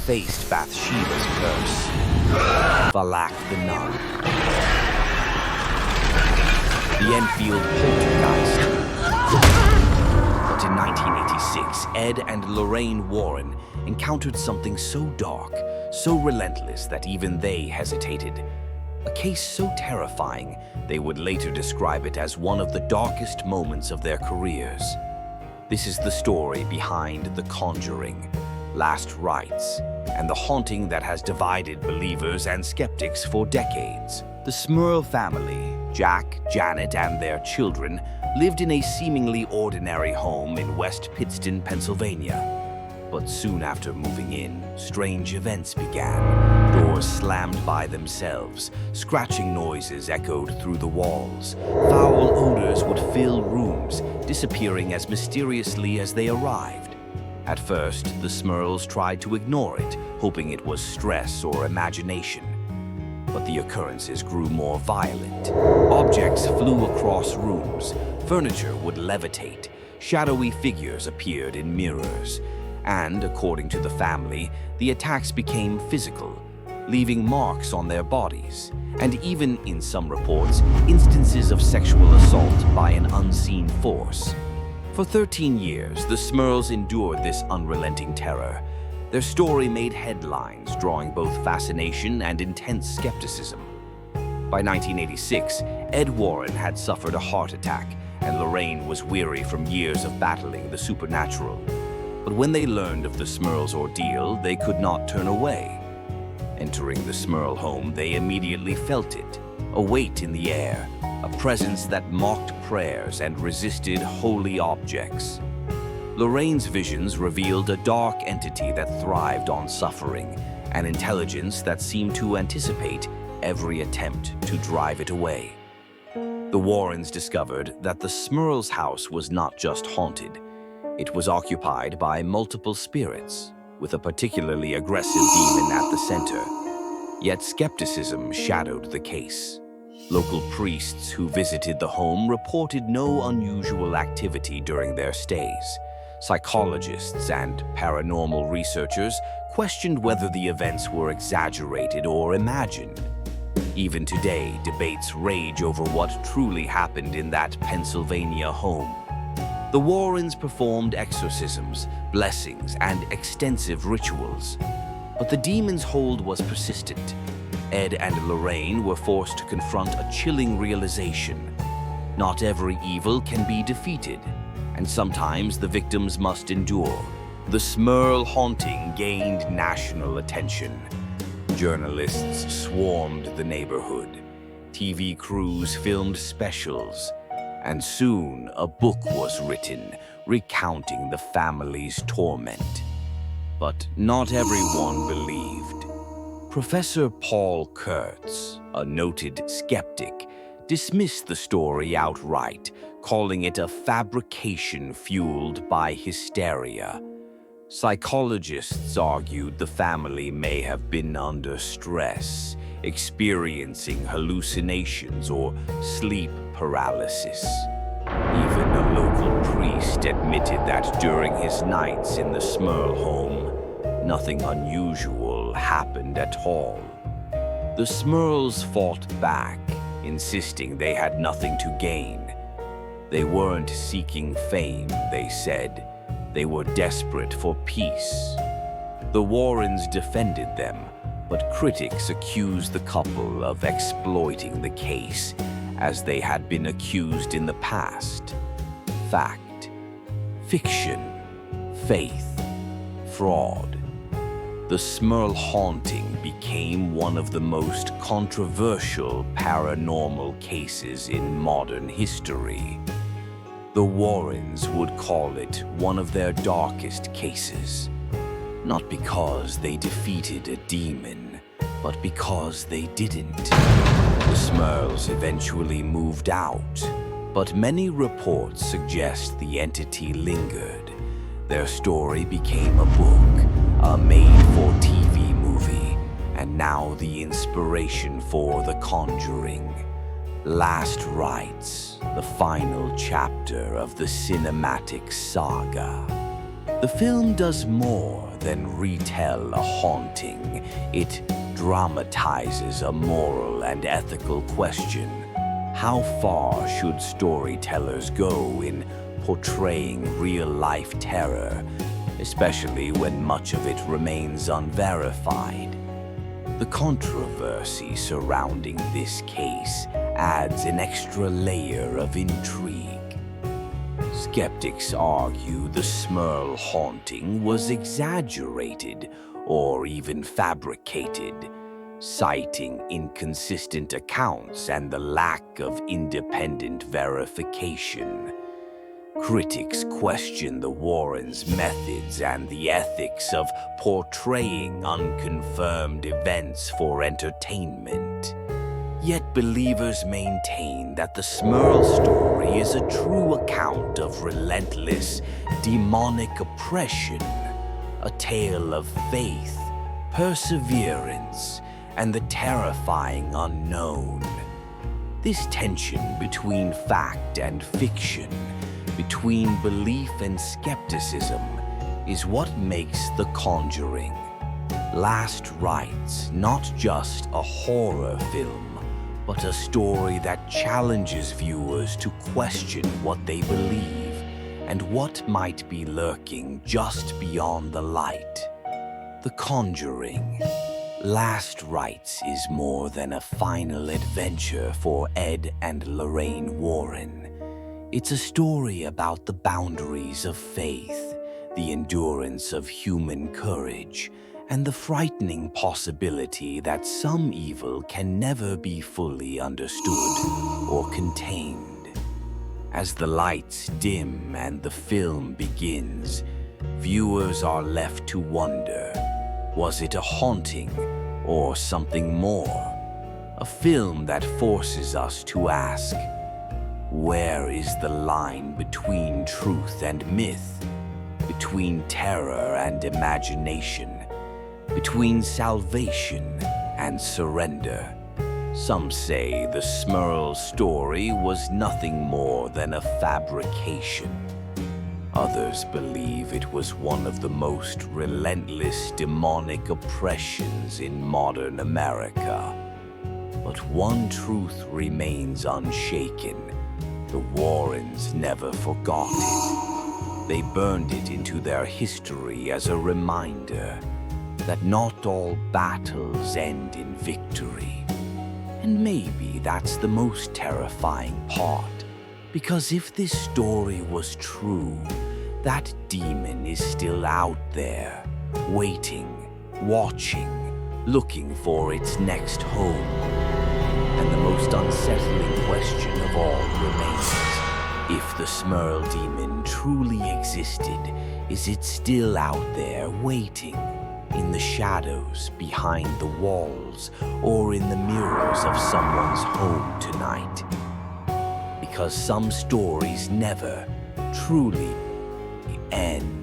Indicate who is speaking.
Speaker 1: faced Bathsheba's curse. Valak the Nun. The Enfield poltergeist. But in 1986, Ed and Lorraine Warren encountered something so dark, so relentless that even they hesitated. A case so terrifying, they would later describe it as one of the darkest moments of their careers. This is the story behind The Conjuring, Last Rites, and the haunting that has divided believers and skeptics for decades. The Smurl family, Jack, Janet, and their children, lived in a seemingly ordinary home in West Pittston, Pennsylvania. But soon after moving in, strange events began. Doors slammed by themselves, scratching noises echoed through the walls. Foul odors would fill rooms, disappearing as mysteriously as they arrived. At first, the Smurls tried to ignore it, hoping it was stress or imagination. But the occurrences grew more violent. Objects flew across rooms, furniture would levitate, shadowy figures appeared in mirrors. And, according to the family, the attacks became physical, leaving marks on their bodies, and even, in some reports, instances of sexual assault by an unseen force. For 13 years, the Smurls endured this unrelenting terror. Their story made headlines, drawing both fascination and intense skepticism. By 1986, Ed Warren had suffered a heart attack, and Lorraine was weary from years of battling the supernatural. But when they learned of the Smurls' ordeal, they could not turn away. Entering the Smurl home, they immediately felt it, a weight in the air, a presence that mocked prayers and resisted holy objects. Lorraine's visions revealed a dark entity that thrived on suffering, an intelligence that seemed to anticipate every attempt to drive it away. The Warrens discovered that the Smurl's house was not just haunted. It was occupied by multiple spirits, with a particularly aggressive demon at the center. Yet skepticism shadowed the case. Local priests who visited the home reported no unusual activity during their stays. Psychologists and paranormal researchers questioned whether the events were exaggerated or imagined. Even today, debates rage over what truly happened in that Pennsylvania home. The Warrens performed exorcisms, blessings, and extensive rituals. But the demon's hold was persistent. Ed and Lorraine were forced to confront a chilling realization. Not every evil can be defeated, and sometimes the victims must endure. The Smurl Haunting gained national attention. Journalists swarmed the neighborhood. TV crews filmed specials. And soon, a book was written, recounting the family's torment. But not everyone believed. Professor Paul Kurtz, a noted skeptic, dismissed the story outright, calling it a fabrication fueled by hysteria. Psychologists argued the family may have been under stress, experiencing hallucinations or sleep paralysis. Even a local priest admitted that during his nights in the Smurl home, nothing unusual happened at all. The Smurls fought back, insisting they had nothing to gain. They weren't seeking fame, they said. They were desperate for peace. The Warrens defended them, but critics accused the couple of exploiting the case, as they had been accused in the past. Fact, fiction, faith, fraud. The Smurl Haunting became one of the most controversial paranormal cases in modern history. The Warrens would call it one of their darkest cases. Not because they defeated a demon, but because they didn't. The Smurls eventually moved out, but many reports suggest the entity lingered. Their story became a book, a made-for-TV movie, and now the inspiration for The Conjuring. Last Rites, the final chapter of the cinematic saga. The film does more than retell a haunting. It dramatizes a moral and ethical question. How far should storytellers go in portraying real-life terror, especially when much of it remains unverified? The controversy surrounding this case adds an extra layer of intrigue. Skeptics argue the Smurl Haunting was exaggerated or even fabricated, citing inconsistent accounts and the lack of independent verification. Critics question the Warrens' methods and the ethics of portraying unconfirmed events for entertainment. Yet believers maintain that the Smurl story is a true account of relentless, demonic oppression, a tale of faith, perseverance, and the terrifying unknown. This tension between fact and fiction, between belief and skepticism, is what makes The Conjuring Last Rites not just a horror film, but a story that challenges viewers to question what they believe and what might be lurking just beyond the light. The Conjuring Last Rites is more than a final adventure for Ed and Lorraine Warren. It's a story about the boundaries of faith, the endurance of human courage, and the frightening possibility that some evil can never be fully understood or contained. As the lights dim and the film begins, viewers are left to wonder, was it a haunting or something more? A film that forces us to ask, where is the line between truth and myth, between terror and imagination, between salvation and surrender? Some say the Smurl story was nothing more than a fabrication. Others believe it was one of the most relentless demonic oppressions in modern America. But one truth remains unshaken. The Warrens never forgot it. They burned it into their history as a reminder that not all battles end in victory. And maybe that's the most terrifying part, because if this story was true, that demon is still out there, waiting, watching, looking for its next home. And the most unsettling question of all remains, if the Smurl demon truly existed, is it still out there waiting? In the shadows, behind the walls, or in the mirrors of someone's home tonight? Because some stories never truly end.